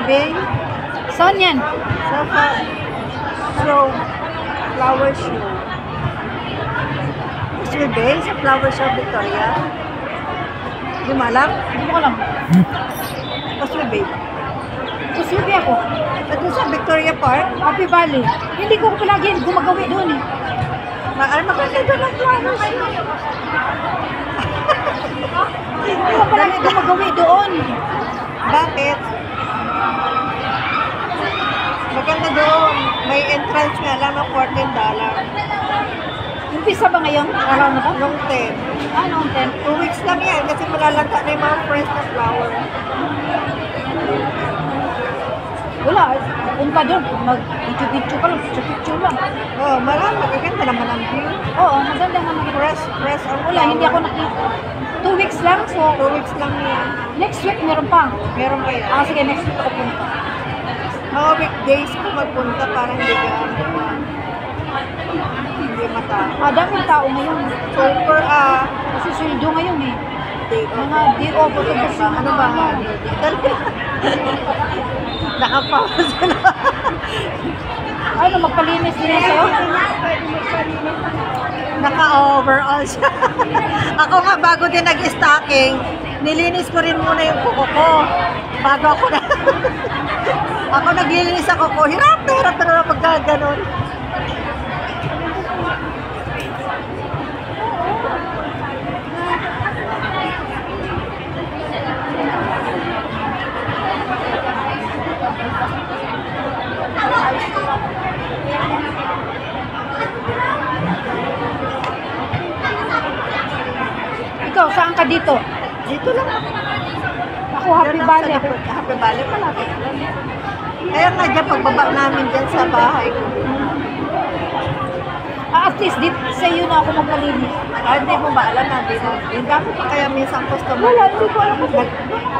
Bay. Saan yan? Sa show. Flower show. Causeway Bay? Sa flower show, Victoria? Hindi mo alam? Hindi ko alam. Causeway Bay. Susubi ako. At doon sa Victoria Park, Happy Valley. Hindi ko palagi gumagawi doon eh. maganda doon ang flower show. Hindi ko palagi gumagawi doon. Bakit? Maganda doon. May entrance nga lang ng $14. Umpisa ba ngayon? Araw na ba? Long 10. Ano, 10? 2 weeks lang yan kasi malalanta na yung mga fresh na flower. Wala. Punta doon. Mag-video ka lang. Picture lang. Oh, marami. Magaganda naman ang view. Oo, maganda naman. Fresh ang Wala, hindi ako nakita. 2 weeks lang. So, 2 weeks lang yan. next week meron pa. Meron kaya. Sige, next week ako punta. Mga weekdays ko magpunta para hindi mata. Daming tao ngayon. Super, Kasi sweldo ngayon eh. day off. Mga day off. Kasi Ano ba? Nakapause na. Ano, magpalinis din yan sa'yo? Naka-overall siya. Ako nga, bago din nag-stocking, nilinis ko rin muna yung kuko ko. Bago ako na. Ako naglilinis sa kuko. Hirap na pagka ganun. Ikaw, saan ka dito? Dito lang. Ako, Happy Valley. Happy Valley, malapit lang. Kaya nga dyan, pagbaba namin dyan sa bahay ko. At least, sa iyo na ako magpalinis. Hindi mo ba alam na, hindi dami pa kaya minsan customer. Wala, hindi ko alam kung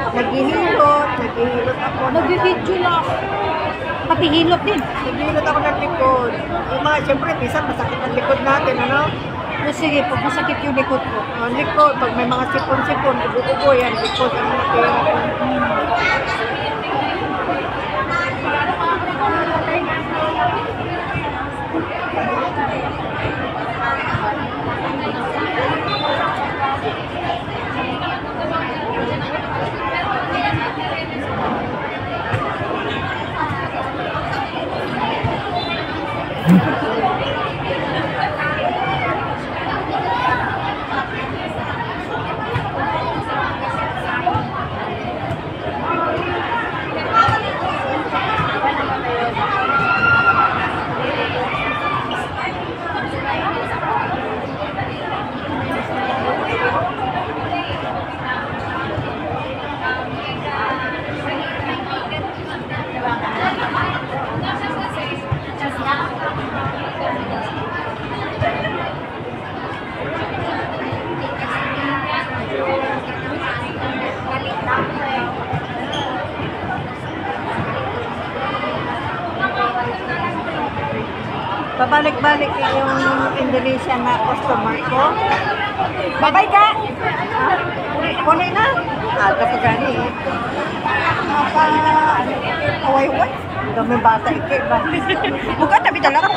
Naghihilot ako. nag-video lang ako. Pati hilot din. Naghihilot ako ng likod. Yung mga, siyempre, minsan masakit ang likod natin, ano? O sige, pag masakit yung likod ko. Ang likod, pag may mga sipon-sipon, ubo-ubo yan, likod, ang natira ko. Babalik-balik yung Indonesia na customer ko. Babay ka! Kunin na. Kapag gani eh. Away-away. Ang dami bata ikit. Buka tabi talaga.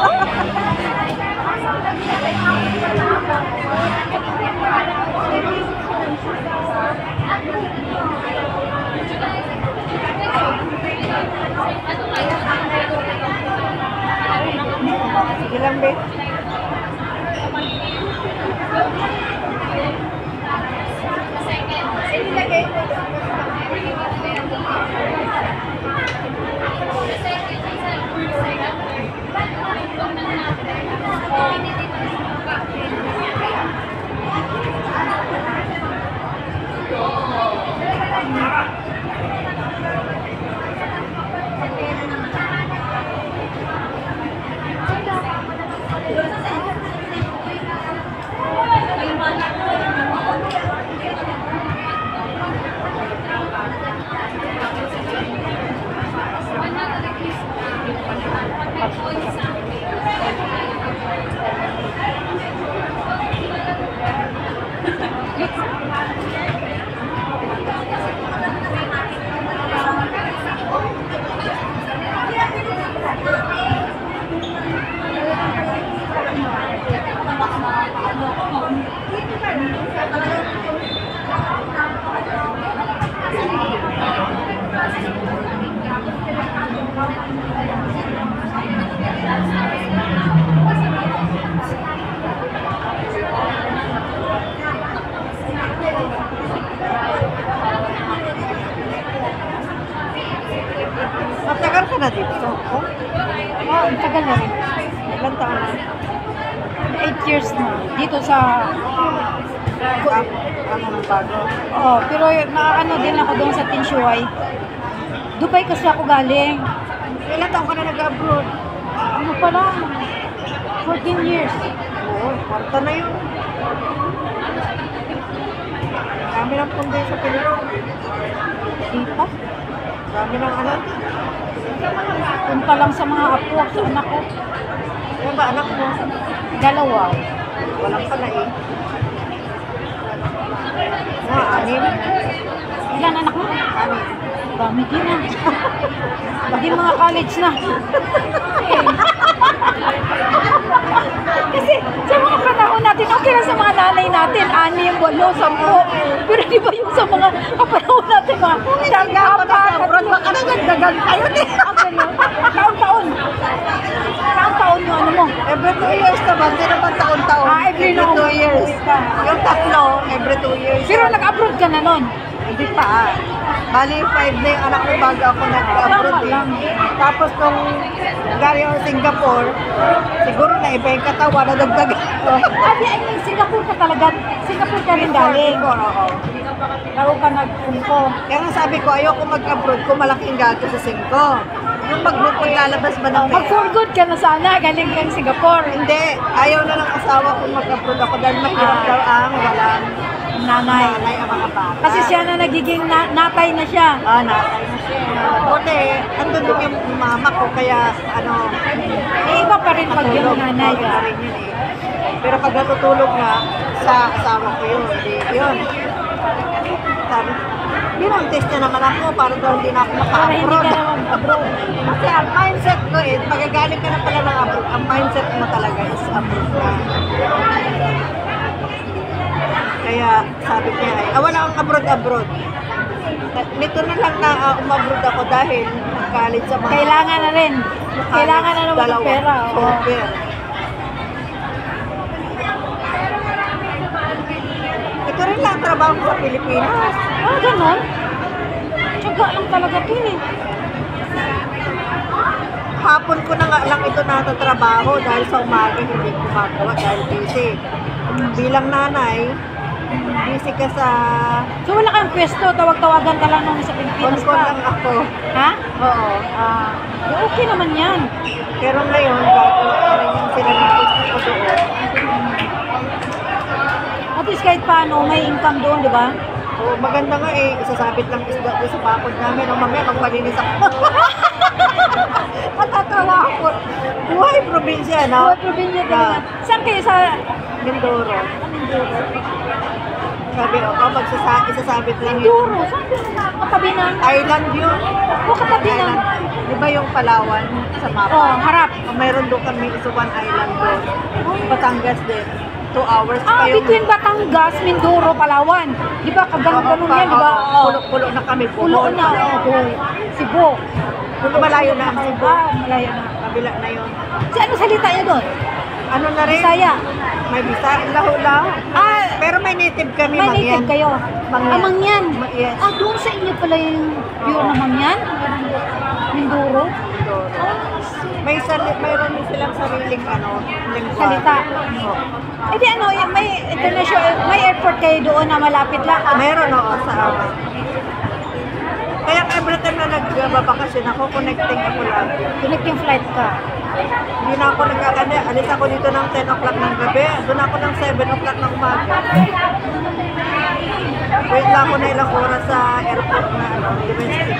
Sige lang, be. na dito? Oh, Oh, ang tagal na rin. ilang taon na? 8 years na. Dito sa... Ano ng bago? Oh, pero nakaano din ako doon sa Tinshuay. Dubai kasi ako galing. Ilang taon ka na nag-abroad? Ano pa lang? 14 years. Oo, kwarta na yun. Dami ng punday sa Pilipinas. Dito. Dami ng ano. Punta lang sa mga apo, sa anak ko. Ano ba anak mo? 2. Walang pala eh. Anim. Ilan anak mo? Anim. Dami din na. Hindi mga college na. Kasi sa mga panahon natin, okay lang sa mga nanay natin, 6, 8, 10. Pero di ba yung sa mga kapanahon natin, mga Hindi ako nag-abroad. Baka nagdagan kayo din. Taon-taon. Taon-taon yung ano mo. Every 2 years naman. Hindi naman taon-taon. Every 2 years. Yung tatlo, every 2 years. Pero nag-abroad ka na nun. Hindi pa. Bali, 5 na yung anak ko bago ako nag-abroad. Tama lang. Tapos nung galing ako Singapore, siguro na iba yung katawan na dagdagan. Abi, ay, Singapore ka talaga. Singapore ka rin galing. Oo. Laro ka nagpunko. Kaya nga sabi ko, ayoko mag-abroad kung malaking gato sa Singko. Yung maglalabas ba ng Mag-for good ka na sana. Galing kang Singapore. Hindi. Ayaw na ng asawa kong mag-abroad ako dahil mahirap daw ang walang Nanay. nanay ang mga bata. Kasi siya na nagiging natay na siya. Natay na siya. Buti, andun din yung mama ko, kaya ano, Iba pa rin pag yung nanay okay ka. pa rin yun eh. Pero pag natutulog nga, sa asawa ko yun, yun. Sabi, binantis niya naman ako para daw hindi na ako Para hindi maka-abroad. ka naman abroad. Kasi ang mindset ko eh, pagkagaling ka na pala ng abroad, ang mindset mo talaga is abroad na. Kaya sabi niya ay, wala akong abroad. Nito na lang na umabroad ako dahil nag-college sa mga... Kailangan na rin. Kailangan na naman ng pera. Oo, pera. Ito rin lang ang trabaho ko sa Pilipinas. Ganon. Tsaga lang talaga ito eh. Hapon ko na nga lang ito natatrabaho dahil sa umaga hindi ko magawa dahil busy. Bilang nanay, busy ka sa... So wala kang pwesto, tawag-tawagan ka lang nung sa Pilipinas on-call pa. lang ako. Ha? Oo. Okay naman yan. Pero ngayon, gagawa pa rin yung sila ng gusto ko doon. At least kahit paano, may income doon, di ba? Oo, maganda nga eh, isasabit lang isda doon sa bakod namin. O mamaya magpalinis ako. Matatawa ako. Buhay probinsya, no? Buhay probinsya talaga. Saan kayo sa... Mindoro. Sabi ko, isasabit lang yun. Mindoro? Saan kayo na? Katabi na? Island yun. O katabi na? Di ba yung Palawan sa mapa? Oh, harap. Mayroon doon kami isuban island doon. Batangas din. 2 hours pa yung... Between Batangas, Mindoro, Palawan. Di ba? Kaganong yan, di ba? Pulo na kami. Pulo na. Cebu. Malayo na ang Cebu. Malayo na. Kabila na yun. Si ano salita niya doon? Ano na rin? Bisaya. May Bisaya. Laho-laho. Pero may native kami. May native kayo? Mangyan. Mangyan. Yes. Doon sa inyo pala yung pure na Mangyan? Mindoro? Mayroon din silang sariling lingwa. Salita. Eh di ano, may international, may airport kayo doon na malapit lang. Meron sa kaya every time na nagbabakasyon ako, connecting ako lagi. Connecting flight ka. Hindi na ako nagkakanda. Alis ako dito ng 10 o'clock ng gabi. Doon ako ng 7 o'clock ng umaga. Wait lang ako na ilang oras sa airport na domestic.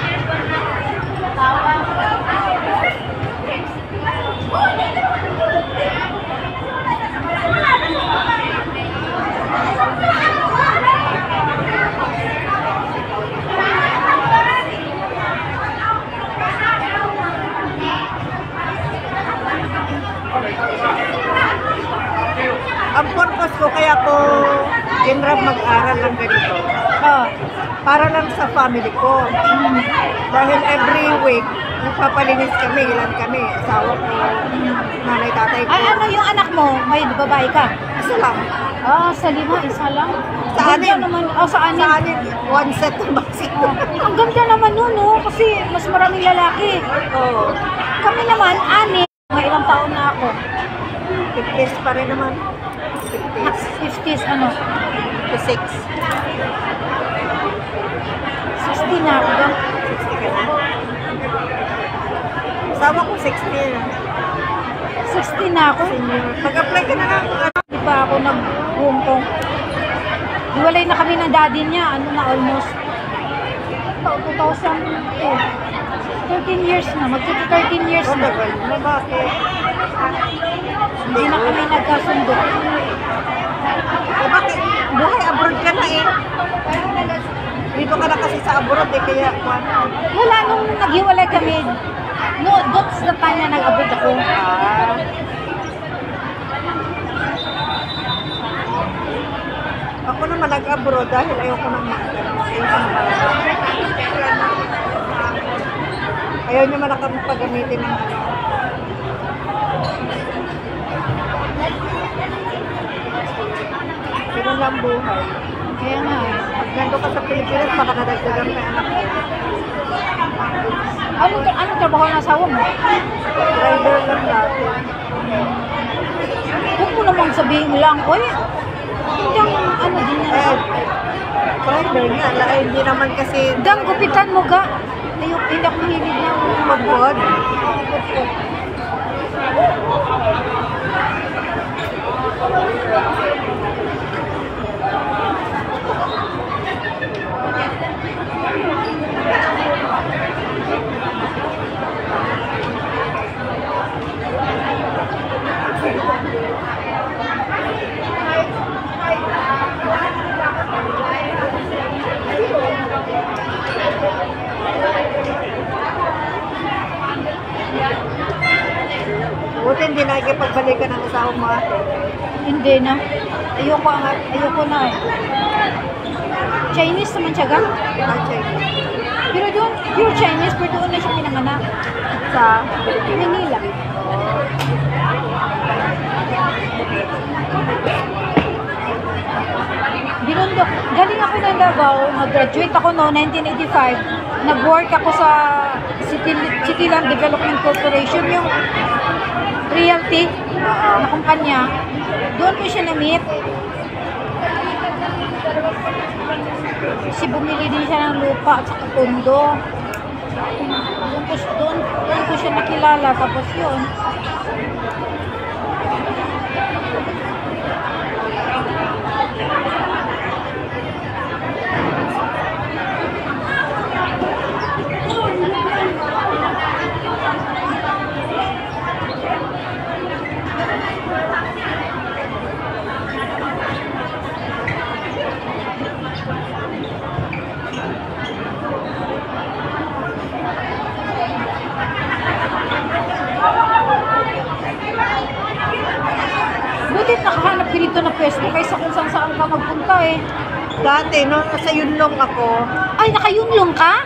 Ang purpose ko kaya ko ginrab mag-aral lang ganito. Para lang sa family ko. Dahil every week, nagpapalinis kami, ilan kami, asawa ko, nanay, tatay ko. Ay, ano yung anak mo? May babae ka? Isa lang. Sa 5, isa lang. Sa Ganda anim. naman. Sa anim. Sa anin, one set ng vaccine. Ang ganda naman nun, no? Kasi mas maraming lalaki. Oo. ilang taon na ako. 50s pa rin naman. 50s. 50s, ano? 56. 60 na ako ba? 60 ka na? Asawa ko 60. 60 na ako. Senior. Mag-apply ka na lang. Di pa ako nag-Hong Kong. Hiwalay na kami ng daddy niya. Ano na, almost 2002. 13 years na. Magto-13 years na. Tagal mo, bakit? Hindi na kami nagkasundo. Bakit? Buhay abroad ka na eh. Dito ka na kasi sa abroad eh, kaya Wala, nung naghiwalay kami, no, that's the time na nag-abroad ako. Ako naman nag-abroad dahil ayoko nang ayaw niyo man akong paggamitin ng ano. Ganun lang buhay. Kaya nga eh. Pag nandun ka sa Pilipinas, baka nadagdagan ka anak mo. Anong trabaho ng asawa mo? Driver lang dati. Huwag mo namang sabihin lang, oy, hanggang ano din na. Driver nga, hindi naman kasi Hanggang gupitan mo ka. Hindi ako mahilig na magod. Buti hindi nakikipagbalikan ng asawa mo ate. Hindi na. Ayoko na eh. Chinese naman siya ga? Pero doon, pure Chinese, pero doon na siya pinanganak. Sa Manila. Binundok. Galing ako ng Davao, nag-graduate ako no 1985. Nag-work ako sa Cityland Development Corporation, yung realty na kumpanya. Doon ko siya na-meet. Kasi bumili din siya ng lupa at saka kondo. Doon ko siya nakilala. Tapos yun. Butit nakahanap ka dito na pwesto kaysa kung saan ka magpunta eh. dati, no, sa Yunlong ako. Ay, nakayunlong ka?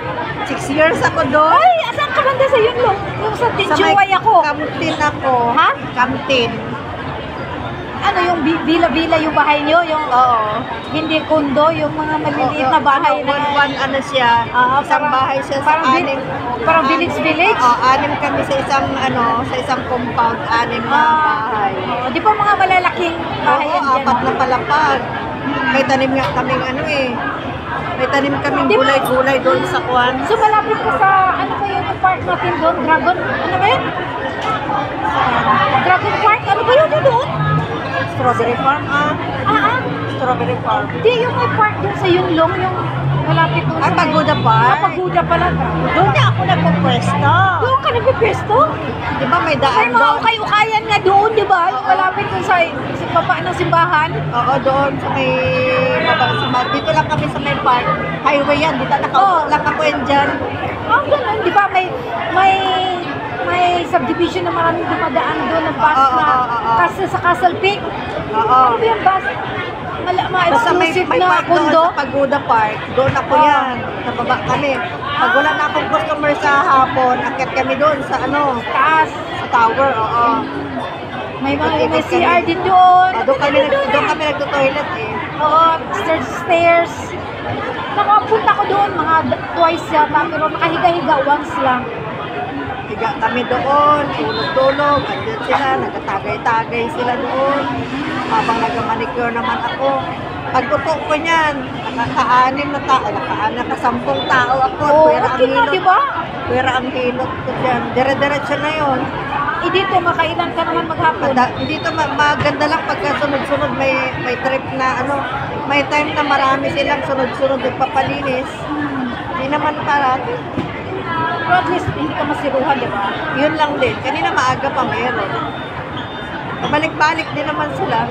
6 years ako doon. Ay, asan ka banda sa yunlong? Yung sa Tijuay ako. Kamtin ako. Ha? Kamtin. Ano yung bila-bila yung bahay nyo? Yung Oo. hindi kondo, yung mga maliliit na bahay na... One ano siya, isang bahay siya sa anim. Parang village-village? Oo, anim kami sa isang sa isang compound, anim na bahay. Oo, di ba mga malalaking bahay yan dyan? Apat na palapag. May tanim nga kaming may tanim kaming gulay-gulay doon sa Kwan. So malapit ka sa, ano ba yun yung park natin doon? Dragon, ano ba yun? Dragon Park, ano ba yun doon? Strawberry Farm, Strawberry Farm. Di, yung may park doon sa Yunlong, yung malapit doon sa... Pagoda Park? Pagoda pala. Doon na ako nagpupwesto. Doon ka nagpipesto? Di ba may May daan mga doon? ukay-ukayan nga doon, di ba? Yung malapit doon sa baba ng simbahan. Oo, doon sa may mabang. Dito lang kami sa may park. Highway yan. Dito nakaupo lang ako yan dyan. Ganun, di ba? May subdivision na maraming dumadaan doon ng bus na kasi sa Castle Peak. Oo. Ano ba yung bus? Basta may Ma-exclusive na park doon kundo. sa Pagoda Park. Doon ako yan. Nababa kami. Pag wala na akong customer sa hapon, akit kami doon sa Taas. sa tower. Oo. May Ikot-ikot CR kami. din doon. Doon kami nagto-toilet eh. Oo, stairs. Nakapunta ko doon mga twice yata, pero nakahiga-higa once lang. higa kami doon, tulog-tulog, andyan sila, nagtatagay-tagay sila doon. Habang nag-manicure naman ako. Pag-upo ko niyan, nakasampung tao ako. Oo, Pwera ang okay na, hilot. di ba? Pwera ang hilot ko dyan. Dire-diretso na yun. Dito, makailan ka naman maghapon. Dito maganda lang pagka sunod-sunod may trip na ano, may time na marami silang sunod-sunod nagpapalinis. Hindi naman parati. Pero at least, hindi ka masiruhan, di ba? Yun lang din. Kanina maaga pa mayroon. Balik-balik din naman sila.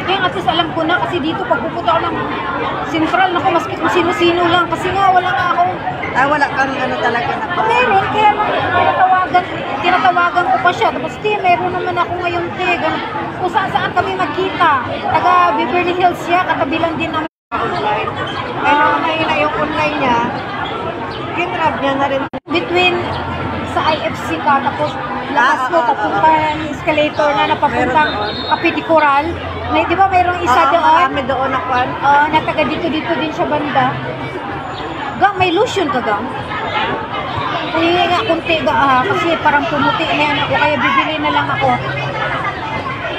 Kaya at least alam ko na kasi dito pag pupunta ako ng Central, naku, maski kung sino-sino lang. Kasi nga, wala nga akong Wala kang ano talaga na meron, kaya lang tinatawagan ko pa siya. Tapos, meron naman ako ngayon, ganun. Kung saan kami magkita. Taga Beverly Hills siya, katabi lang din naman. online. Kaya nung mahina yung online niya, kinrab niya na rin. Between sa IFC ka, tapos labas mo, papunta ng escalator na napapuntang Kapitikural. May, di ba mayroong isa doon? Marami doon ako. Na taga dito din siya banda. Gang, may lotion ka, gang? Hindi nga, kunti ga, kasi parang pumuti na yan ako, kaya bibili na lang ako.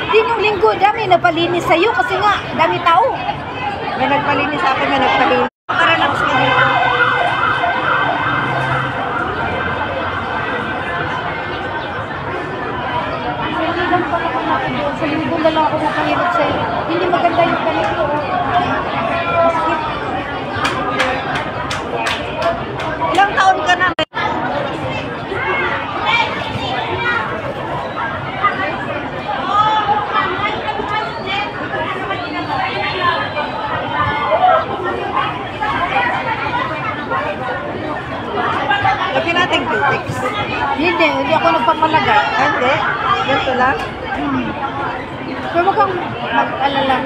Di nung linggo, dami napalinis sa'yo kasi nga, dami tao. May nagpalinis sa akin, may nagpalinis. Para sa dito. Hindi lang pa ako doon. Sa linggo na lang ako napahirap sa'yo. Hindi maganda yung ganito. Maskip. Ilang taon ka na? Lagi natin Q-Tex. Hindi ako nagpapalagay. Hindi. Ganito lang. Pero wag kang mag-alala.